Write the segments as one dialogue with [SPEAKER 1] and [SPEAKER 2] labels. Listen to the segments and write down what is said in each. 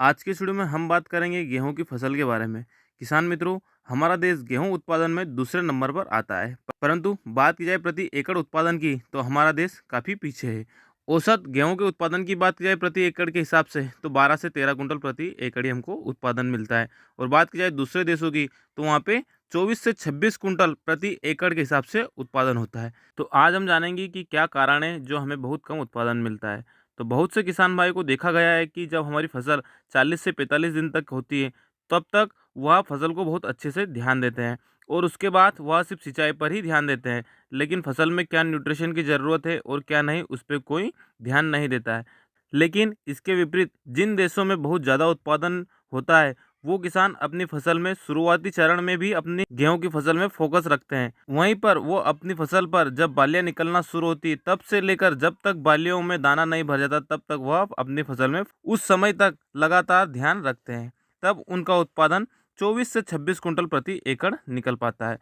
[SPEAKER 1] आज के इस वीडियो में हम बात करेंगे गेहूं की फसल के बारे में। किसान मित्रों, हमारा देश गेहूं उत्पादन में दूसरे नंबर पर आता है, परंतु बात की जाए प्रति एकड़ उत्पादन की तो हमारा देश काफ़ी पीछे है। औसत गेहूं के उत्पादन की बात की जाए प्रति एकड़ के हिसाब से तो 12 से 13 कुंटल प्रति एकड़ ही हमको उत्पादन मिलता है। और बात की जाए दूसरे देशों की तो वहाँ पे 24 से 26 कुंटल प्रति एकड़ के हिसाब से उत्पादन होता है। तो आज हम जानेंगे कि क्या कारण है जो हमें बहुत कम उत्पादन मिलता है। तो बहुत से किसान भाई को देखा गया है कि जब हमारी फसल 40 से 45 दिन तक होती है, तब तक वह फसल को बहुत अच्छे से ध्यान देते हैं और उसके बाद वह सिर्फ सिंचाई पर ही ध्यान देते हैं। लेकिन फसल में क्या न्यूट्रिशन की ज़रूरत है और क्या नहीं, उस पे कोई ध्यान नहीं देता है। लेकिन इसके विपरीत जिन देशों में बहुत ज़्यादा उत्पादन होता है, वो किसान अपनी फसल में शुरुआती चरण में भी अपनी गेहूं की फसल में फोकस रखते हैं। वहीं पर वो अपनी फसल पर जब बालियां निकलना शुरू होती है, तब से लेकर जब तक बालियों में दाना नहीं भर जाता, तब तक वह अपनी फसल में उस समय तक लगातार ध्यान रखते हैं। तब उनका उत्पादन 24 से 26 कुंटल प्रति एकड़ निकल पाता है।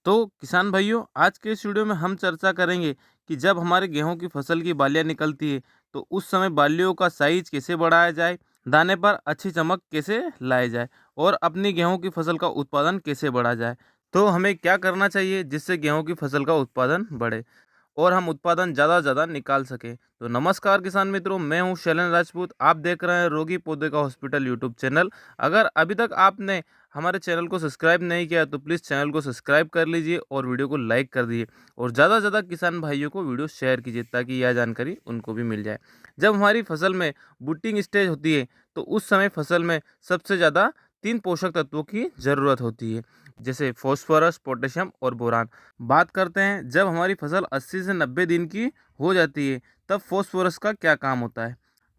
[SPEAKER 1] तो किसान भाइयों, आज के इस वीडियो में हम चर्चा करेंगे कि जब हमारे गेहूं की फसल की बालियां निकलती है, तो उस समय बालियों का साइज कैसे बढ़ाया जाए, दाने पर अच्छी चमक कैसे लाई जाए और अपनी गेहूं की फसल का उत्पादन कैसे बढ़ा जाए। तो हमें क्या करना चाहिए जिससे गेहूं की फसल का उत्पादन बढ़े और हम उत्पादन ज़्यादा से ज़्यादा निकाल सकें। तो नमस्कार किसान मित्रों, मैं हूं शैलेंद्र राजपूत। आप देख रहे हैं रोगी पौधे का हॉस्पिटल यूट्यूब चैनल। अगर अभी तक आपने हमारे चैनल को सब्सक्राइब नहीं किया तो प्लीज़ चैनल को सब्सक्राइब कर लीजिए और वीडियो को लाइक कर दीजिए और ज़्यादा से ज़्यादा किसान भाइयों को वीडियो शेयर कीजिए ताकि यह जानकारी उनको भी मिल जाए। जब हमारी फसल में बूटिंग स्टेज होती है, तो उस समय फसल में सबसे ज़्यादा 3 पोषक तत्वों की ज़रूरत होती है, जैसे फॉस्फोरस, पोटेशियम और बोरान। बात करते हैं जब हमारी फसल 80 से 90 दिन की हो जाती है, तब फॉस्फोरस का क्या काम होता है।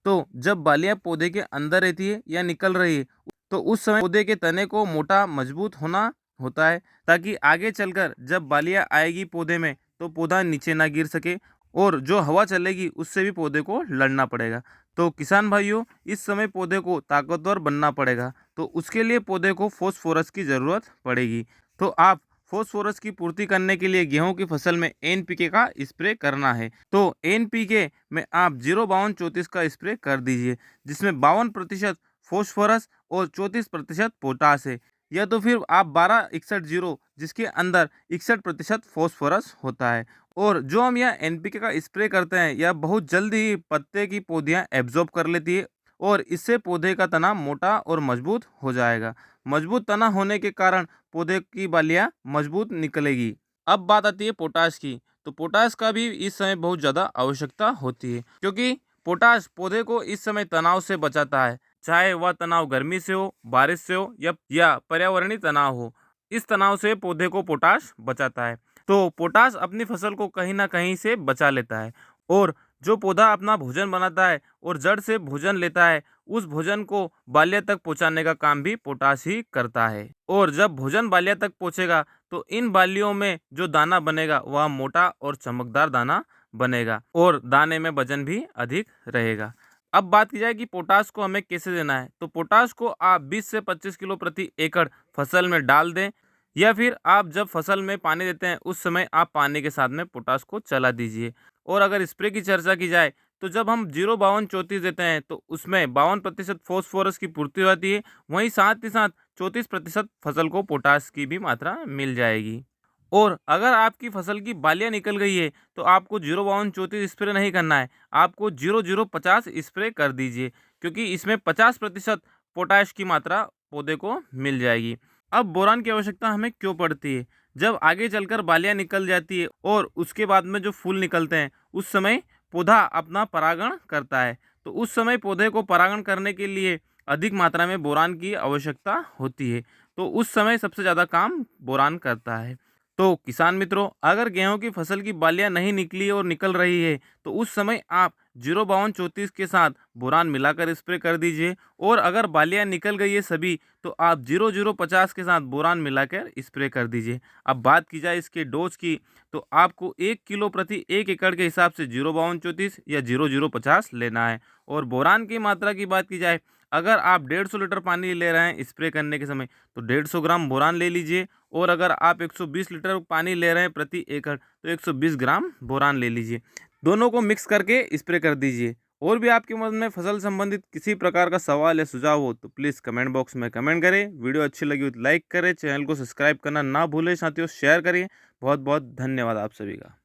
[SPEAKER 1] तो जब बालियां पौधे के अंदर रहती है या निकल रही है, तो उस समय पौधे के तने को मोटा मजबूत होना होता है, ताकि आगे चलकर जब बालियां आएगी पौधे में तो पौधा नीचे ना गिर सके और जो हवा चलेगी उससे भी पौधे को लड़ना पड़ेगा। तो किसान भाइयों, इस समय पौधे को ताकतवर बनना पड़ेगा, तो उसके लिए पौधे को फास्फोरस की ज़रूरत पड़ेगी। तो आप फास्फोरस की पूर्ति करने के लिए गेहूं की फसल में एनपीके का स्प्रे करना है। तो एनपीके में आप 05234 का स्प्रे कर दीजिए, जिसमें 52% फास्फोरस और 34% पोटास है। या तो फिर आप 1261 जिसके अंदर 61% फास्फोरस होता है। और जो हम यह एनपीके का स्प्रे करते हैं, यह बहुत जल्दी ही पत्ते की पौधियां एब्जॉर्ब कर लेती है और इससे पौधे का तना मोटा और मजबूत हो जाएगा। मजबूत तना होने के कारण पौधे की बालियां मजबूत निकलेगी। अब बात आती है पोटाश की। तो पोटाश का भी इस समय बहुत ज़्यादा आवश्यकता होती है, क्योंकि पोटाश पौधे को इस समय तनाव से बचाता है, चाहे वह तनाव गर्मी से हो, बारिश से हो या पर्यावरणीय तनाव हो। इस तनाव से पौधे को पोटाश बचाता है। तो पोटाश अपनी फसल को कहीं ना कहीं से बचा लेता है और जो पौधा अपना भोजन बनाता है और जड़ से भोजन लेता है, उस भोजन को बाल्या तक पहुंचाने का काम भी पोटाश ही करता है। और जब भोजन बाल्या तक पहुंचेगा, तो इन बालियों में जो दाना बनेगा वह मोटा और चमकदार दाना बनेगा और दाने में वजन भी अधिक रहेगा। अब बात की जाए कि पोटाश को हमें कैसे देना है, तो पोटाश को आप 20 से 25 किलो प्रति एकड़ फसल में डाल दें, या फिर आप जब फसल में पानी देते हैं उस समय आप पानी के साथ में पोटाश को चला दीजिए। और अगर स्प्रे की चर्चा की जाए, तो जब हम 05234 देते हैं तो उसमें 52% फॉस्फोरस की पूर्ति हो जाती है, वहीं साथ ही साथ 34% फसल को पोटाश की भी मात्रा मिल जाएगी। और अगर आपकी फसल की बालियां निकल गई है, तो आपको 05234 स्प्रे नहीं करना है, आपको 0050 स्प्रे कर दीजिए, क्योंकि इसमें 50% पोटाश की मात्रा पौधे को मिल जाएगी। अब बोरान की आवश्यकता हमें क्यों पड़ती है? जब आगे चलकर बालियां निकल जाती है और उसके बाद में जो फूल निकलते हैं, उस समय पौधा अपना परागण करता है। तो उस समय पौधे को परागण करने के लिए अधिक मात्रा में बोरान की आवश्यकता होती है। तो उस समय सबसे ज़्यादा काम बोरान करता है। तो किसान मित्रों, अगर गेहूं की फसल की बालियां नहीं निकली और निकल रही है, तो उस समय आप 05234 के साथ बोरान मिलाकर स्प्रे कर दीजिए। और अगर बालियां निकल गई है सभी, तो आप 0050 के साथ बोरान मिलाकर स्प्रे कर दीजिए। अब बात की जाए इसके डोज की, तो आपको 1 किलो प्रति 1 एकड़ के हिसाब से 05234 या 0050 लेना है। और बोरान की मात्रा की बात की जाए, अगर आप 150 लीटर पानी ले रहे हैं स्प्रे करने के समय, तो 150 ग्राम बोरान ले लीजिए। और अगर आप 120 लीटर पानी ले रहे हैं प्रति एकड़, तो 120 ग्राम बोरान ले लीजिए। दोनों को मिक्स करके स्प्रे कर दीजिए और भी आपके मन में फसल संबंधित किसी प्रकार का सवाल या सुझाव हो तो प्लीज़ कमेंट बॉक्स में कमेंट करें। वीडियो अच्छी लगी हो तो लाइक करें, चैनल को सब्सक्राइब करना ना भूलें साथियों, शेयर करिए। बहुत बहुत धन्यवाद आप सभी का।